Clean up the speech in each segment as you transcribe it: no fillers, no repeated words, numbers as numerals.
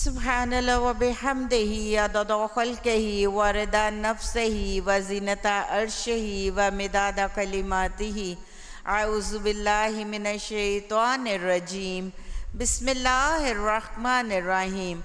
سبحان اللہ و بحمدہ عدد خلقہ و رضا نفسہ و زینت عرشہ و مداد کلماتہ اعوذ باللہ من الشیطان الرجیم بسم اللہ الرحمن الرحیم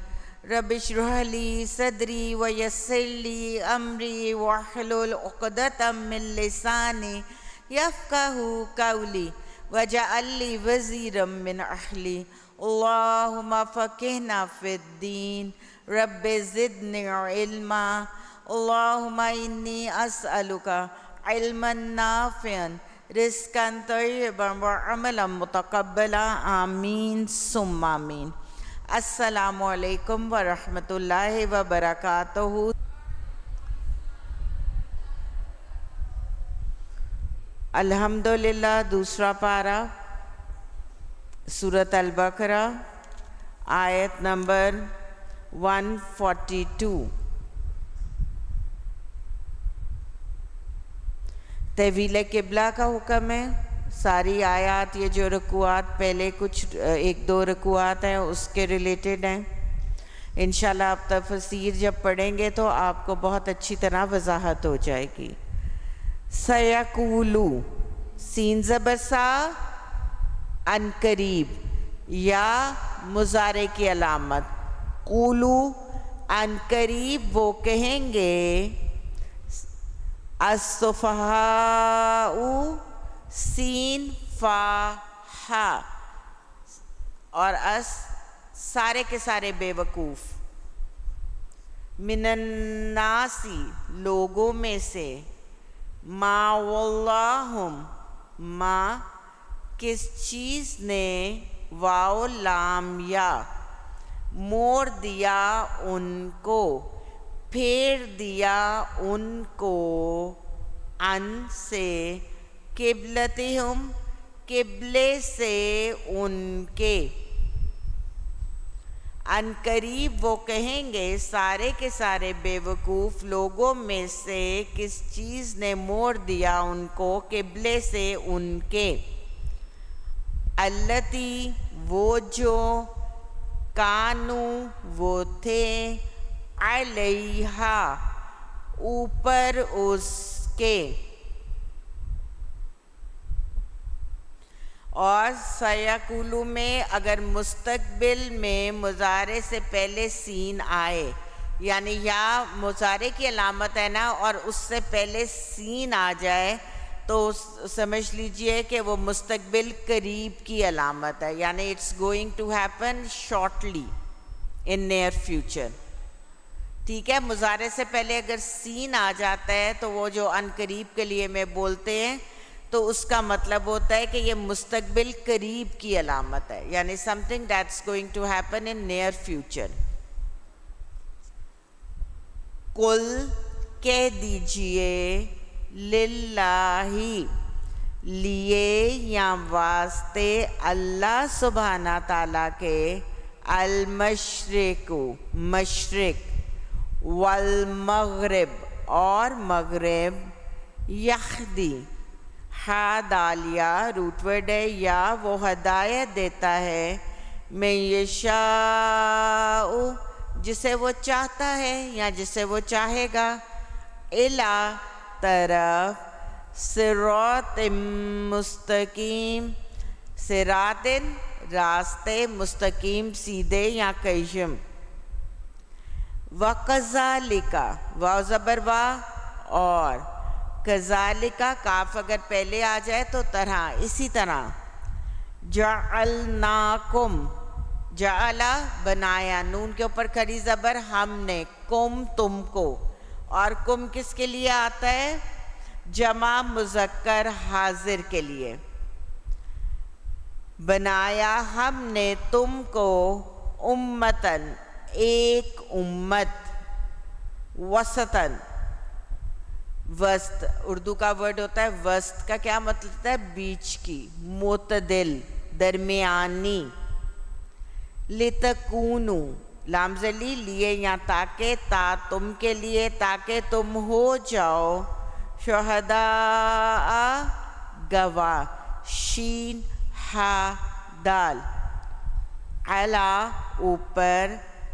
رب اشرح لی صدری و یسر لی امری واحلل عقدۃ من لسانی یفقہوا قولی واجعل لی وزیرا من اہلی اللہم فقہنا فی الدین رب زدنی علما اللہم انی اسألک علما نافعا رزقا طیبا وعملا متقبلا آمین ثم آمین۔ السلام علیکم ورحمۃ اللہ وبرکاتہ۔ الحمدللہ دوسرا پارہ سورۃ البقرہ آیت نمبر 142۔ تحویل قبلہ کا حکم ہے۔ ساری آیات یہ جو رکوعات پہلے کچھ ایک دو رکوعات ہیں اس کے ریلیٹڈ ہیں۔ انشاءاللہ آپ تفسیر جب پڑھیں گے تو آپ کو بہت اچھی طرح وضاحت ہو جائے گی۔ سیقولو سین زبر سا ان قریب یا مضارع کی علامت، قولو ان قریب وہ کہیں گے، السفہاء سین فا ہا اور اس سارے کے سارے بے وقوف، من الناسی لوگوں میں سے، ما واللہم ما کس چیز نے، واو لام یا موڑ دیا ان کو، پھیر دیا ان کو، ان سے، قبلتہم قبلے سے ان کے، ان قریب وہ کہیں گے سارے کے سارے بے وقوف لوگوں میں سے کس چیز نے موڑ دیا ان کو قبلے سے ان کے، اللتی وہ جو، کانو وہ تھے، علیہا اوپر اس کے، اور سیقولو میں اگر مستقبل میں مضارع سے پہلے سین آئے، یعنی یا مضارع کی علامت ہے نا اور اس سے پہلے سین آ جائے تو سمجھ لیجئے کہ وہ مستقبل قریب کی علامت ہے، یعنی it's going to happen shortly in near future. ٹھیک ہے، مضارع سے پہلے اگر سین آ جاتا ہے تو وہ جو ان قریب کے لیے میں بولتے ہیں تو اس کا مطلب ہوتا ہے کہ یہ مستقبل قریب کی علامت ہے، یعنی something that's going to happen in near future۔ قل کہہ دیجئے، للہ لیے یا واسطے اللہ سبحانہ تعالیٰ کے، المشرق مشرق، والمغرب اور مغرب، یہدی ہا دالیہ روٹ ورڈ ہے، یا وہ ہدایت دیتا ہے، میں یشاء جسے وہ چاہتا ہے یا جسے وہ چاہے گا، الی طرف، صراط مستقیم، صراط راستے، مستقیم سیدھے یا قیم، وَقَذَلِكَ واو زبر وا اور، کذالکا کاف اگر پہلے آ جائے تو طرح اسی طرح، جعلناکم جعلا بنایا، نون کے اوپر کھڑی زبر، ہم نے، کم تم کو، اور کم کس کے لیے آتا ہے؟ جمع مذکر حاضر کے لیے، بنایا ہم نے تم کو، امتن ایک امت، وسطن وسط، اردو کا ورڈ ہوتا ہے وسط کا کیا مطلب ہوتا ہے؟ بیچ کی، معتدل، درمیانی، لتکونو لام زلی لیے یا تاکہ، تا تم کے لیے، تاکہ تم ہو جاؤ، شہداء گواہ، شین ہا دال، علا اوپر،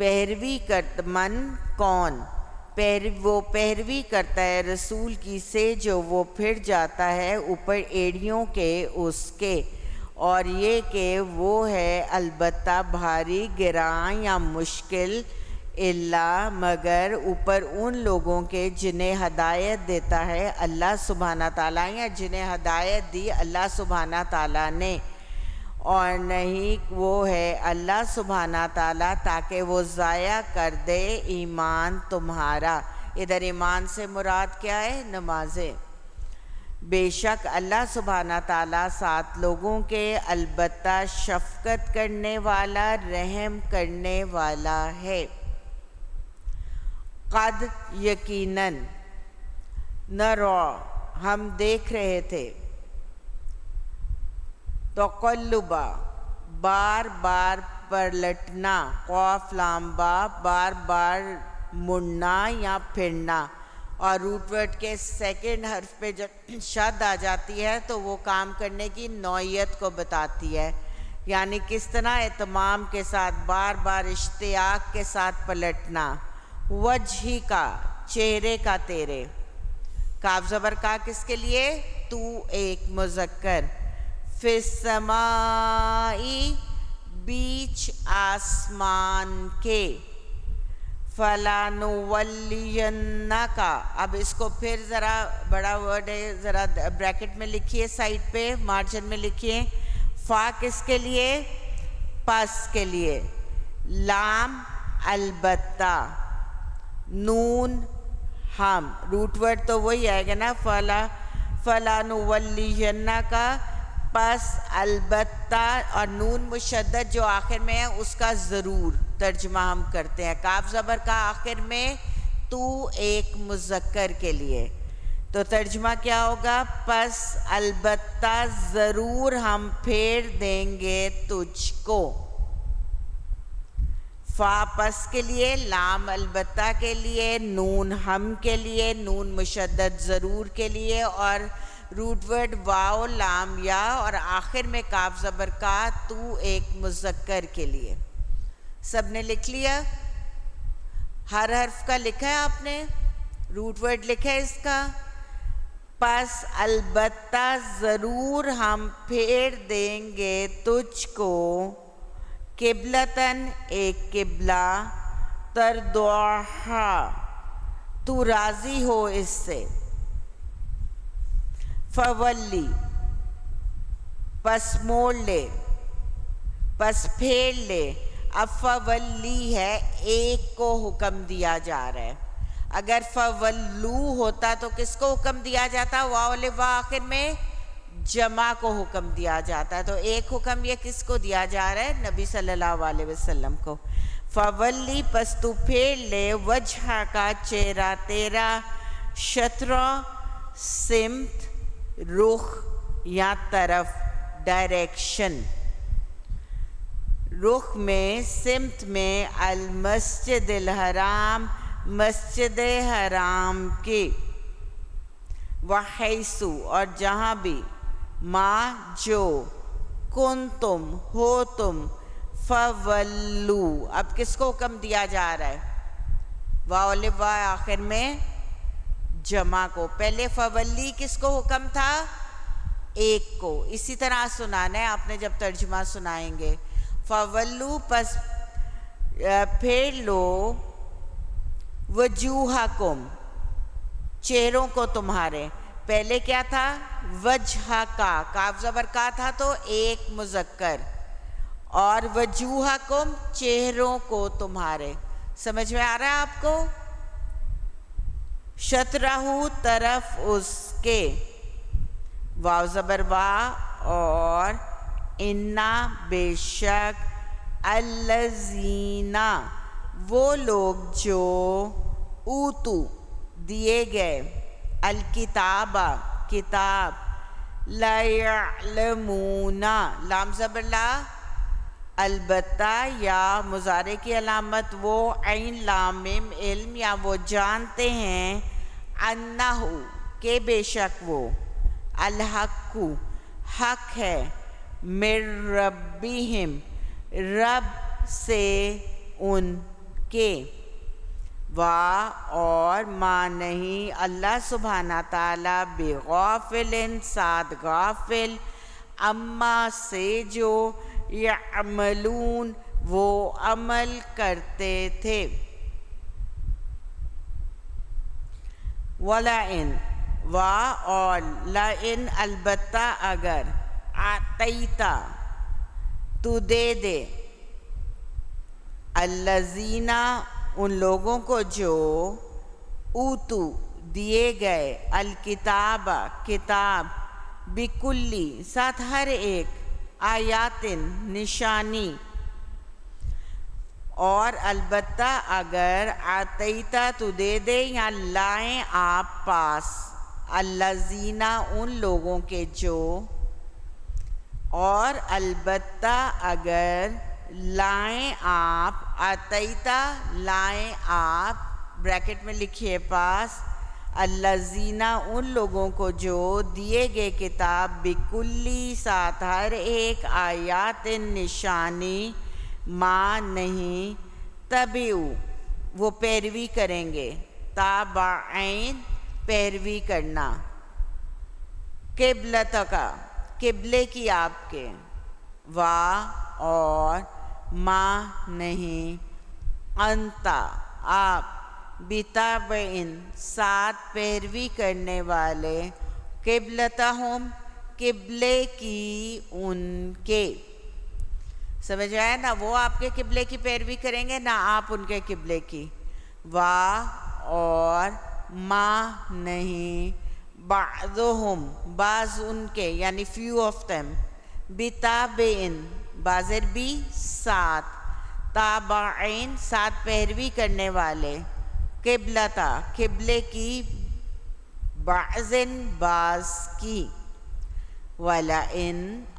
پیروی من کون، وہ پیروی کرتا ہے رسول کی سے جو وہ پھر جاتا ہے اوپر ایڑیوں کے اس کے، اور یہ کہ وہ ہے البتہ بھاری گراں یا مشکل، اللہ مگر اوپر ان لوگوں کے جنہیں ہدایت دیتا ہے اللہ سبحانہ تعالیٰ، یا جنہیں ہدایت دی اللہ سبحانہ تعالیٰ نے، اور نہیں وہ ہے اللہ سبحانہ تعالیٰ تاکہ وہ ضائع کر دے ایمان تمہارا۔ ادھر ایمان سے مراد کیا ہے؟ نمازیں۔ بے شک اللہ سبحانہ تعالیٰ ساتھ لوگوں کے البتہ شفقت کرنے والا، رحم کرنے والا ہے۔ قد یقیناً نرا ہم دیکھ رہے تھے، تقلبا بار بار پلٹنا، قاف لام با بار بار مڑنا یا پھرنا، اور روٹ ورڈ کے سیکنڈ حرف پہ جب شد آ جاتی ہے تو وہ کام کرنے کی نوعیت کو بتاتی ہے، یعنی کس طرح اہتمام کے ساتھ بار بار اشتیاق کے ساتھ پلٹنا۔ وجہی کا چہرے کا تیرے، کاف زبر کا کس کے لیے؟ تو ایک مذکر، فی السمائی بیچ آسمان کے، فَلَنُوَلِّيَنَّكَ اب اس کو پھر ذرا بڑا ورڈ ہے، ذرا بریکٹ میں لکھیے، سائڈ پہ مارجن میں لکھیے۔ فا کس کے لیے؟ پس کے لیے، لام البتہ، نون ہم، روٹ ورڈ تو وہی آئے گا نا، فَلَنُوَلِّيَنَّكَ پس البتہ، اور نون مشدد جو آخر میں ہے اس کا ضرور ترجمہ ہم کرتے ہیں، کاف زبر کا آخر میں تو ایک مذکر کے لیے، تو ترجمہ کیا ہوگا؟ پس البتہ ضرور ہم پھیر دیں گے تجھ کو۔ فا پس کے لیے، لام البتہ کے لیے، نون ہم کے لیے، نون مشدد ضرور کے لیے، اور روٹ ورڈ واو لام یا، اور آخر میں کاف زبر کا تو ایک مذکر کے لیے۔ سب نے لکھ لیا؟ ہر حرف کا لکھا ہے آپ نے؟ روٹ ورڈ لکھا ہے اس کا؟ پس البتہ ضرور ہم پھیر دیں گے تجھ کو، قبلتاً ایک قبلہ، ترضاہا تو راضی ہو اس سے، فولی پس موڑ لے، پس پھیر لے۔ اب فولی ہے، ایک کو حکم دیا جا رہا ہے، اگر فولو ہوتا تو کس کو حکم دیا جاتا؟ واو الف آخر میں جمع کو حکم دیا جاتا ہے، تو ایک حکم یہ کس کو دیا جا رہا ہے؟ نبی صلی اللہ علیہ وسلم کو۔ فولی پس تو پھیر لے، وجہ کا چہرہ تیرا، شطرہ سمت، رخ یا طرف، ڈائریکشن، رخ میں، سمت میں، المسجد الحرام مسجد حرام کے، وحیثو اور جہاں بھی، ما جو، کن تم ہو تم، فولو اب کس کو حکم دیا جا رہا ہے؟ واو الف وا آخر میں جمع کو، پہلے فولی کس کو حکم تھا؟ ایک کو، اسی طرح سنانا ہے آپ نے جب ترجمہ سنائیں گے۔ فولو پس پھیر لو، وجوہکم چہروں کو تمہارے، پہلے کیا تھا؟ وجہ کا، کاف زبر کا تھا تو ایک مذکر، اور وجوہکم چہروں کو تمہارے، سمجھ میں آ رہا ہے آپ کو؟ شطرہو طرف اس کے، واو زبر وا، اور انا بے شک، الذین وہ لوگ جو، اوتو دیے گئے، الکتاب کتاب، لا یعلمون لام زبر لا، البتہ یا مضارع کی علامت وہ، عین لام میم علم، یا وہ جانتے ہیں، انہو کہ بے شک وہ، الحق حق ہے، من ربہم رب سے ان کے. وا اور ما نہیں اللہ سبحانہ تعالیٰ بغافل ساتھ غافل اما سے جو یعملون وہ عمل کرتے تھے. وَلَئِن وا اور لئن البتہ اگر آتیتا تو دے دے الذین ان لوگوں کو جو اوتو دیے گئے الکتاب کتاب بکلی ساتھ ہر ایک آیاتن نشانی اور البتہ اگر آتیتا تو دے دے یا لائیں آپ پاس الذین ان لوگوں کے جو اور البتہ اگر لائیں آپ آتیتا لائیں آپ بریکٹ میں لکھیے پاس الذین ان لوگوں کو جو دیے گئے کتاب بکلی ساتھ ہر ایک آیات نشانی ما نہیں تبعو وہ پیروی کریں گے تابعین پیروی کرنا قبلتکا قبلے کی آپ کے وا اور ما نہیں انتا آپ بتابعین ساتھ پیروی کرنے والے قبلتہم قبلے کی ان کے. سمجھ آیا نا؟ وہ آپ کے قبلے کی پیروی کریں گے نہ آپ ان کے قبلے کی. وا اور ما نہیں بعضہم بعض ان کے یعنی few of them بتابعین بازر بھی ساتھ تابعین ساتھ پیروی کرنے والے قبلتا قبلے کی بعضن بعض کی. وَلَئِن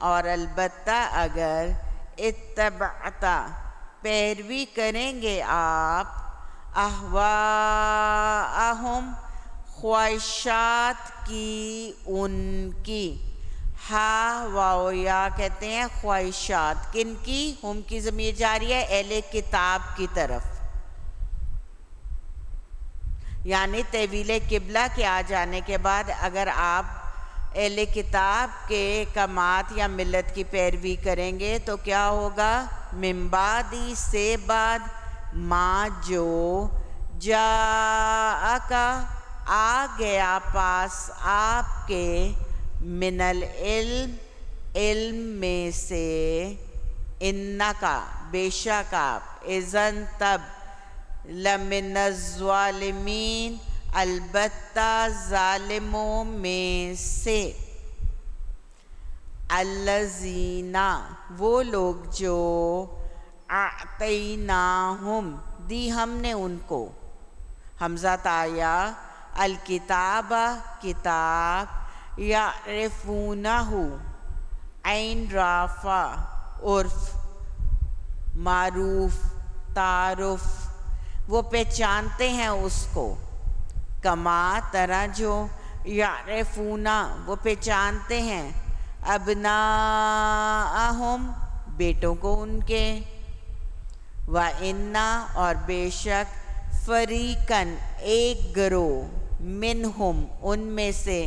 اور البتہ اگر اتبعتا پیروی کریں گے آپ اہواءہم خواہشات کی ان کی. ہا واو یا کہتے ہیں خواہشات کن کی؟ ہم کی ضمیر جاری ہے اہل کتاب کی طرف، یعنی تحویل قبلہ کے آ جانے کے بعد اگر آپ اہل کتاب کے احکامات یا ملت کی پیروی کریں گے تو کیا ہوگا؟ من بعدی سے بعد ما جو جاءکا آ گیا پاس آپ کے من العلم علم میں سے انکا بے شک آپ اذن تب لمن الظالمین البتہ ظالموں میں سے. الذین وہ لوگ جو اعطیناہم دی ہم نے ان کو حمزہ تایا الکتاب کتاب یعرفونہ عین رافع عرف معروف تعارف وہ پہچانتے ہیں اس کو کما طرح جو یعرفونہ وہ پہچانتے ہیں ابناءہم بیٹوں کو ان کے. وَإِنَّ اور بے شک فریقاً ایک گروہ منہم ان میں سے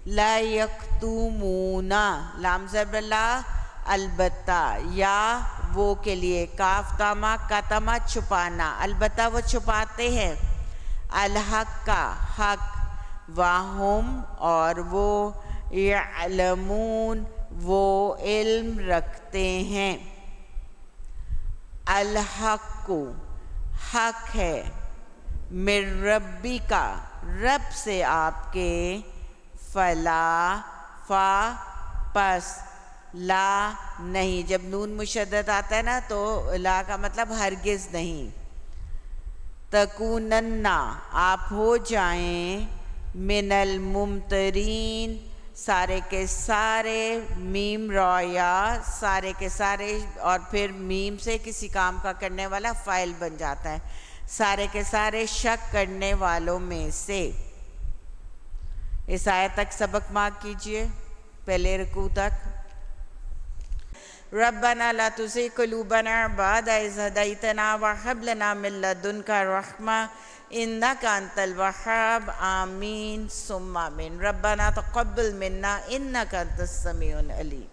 لا یکتمون لام زبر لا البتہ یا وہ کے لیے کاف تاما کتما چھپانا البتہ وہ چھپاتے ہیں الحق کا حق وہم اور وہ یعلمون وہ علم رکھتے ہیں. الحق حق ہے من ربی کا رب سے آپ کے فلا فا پس لا نہیں جب نون مشدد آتا ہے نا تو لا کا مطلب ہرگز نہیں. تکونن آپ ہو جائیں من الممترین سارے کے سارے میم رویا سارے کے سارے اور پھر میم سے کسی کام کا کرنے والا فاعل بن جاتا ہے سارے کے سارے شک کرنے والوں میں سے. اس آیت تک سبق مارک کیجئے پہلے رکوع تک. ربنا لا تزغ قلوبنا بعد إذ هديتنا وهب لنا من لدنك رحمة إنك أنت الوهاب آمين ثم آمين ربنا تقبل منا إنك أنت السميع العليم.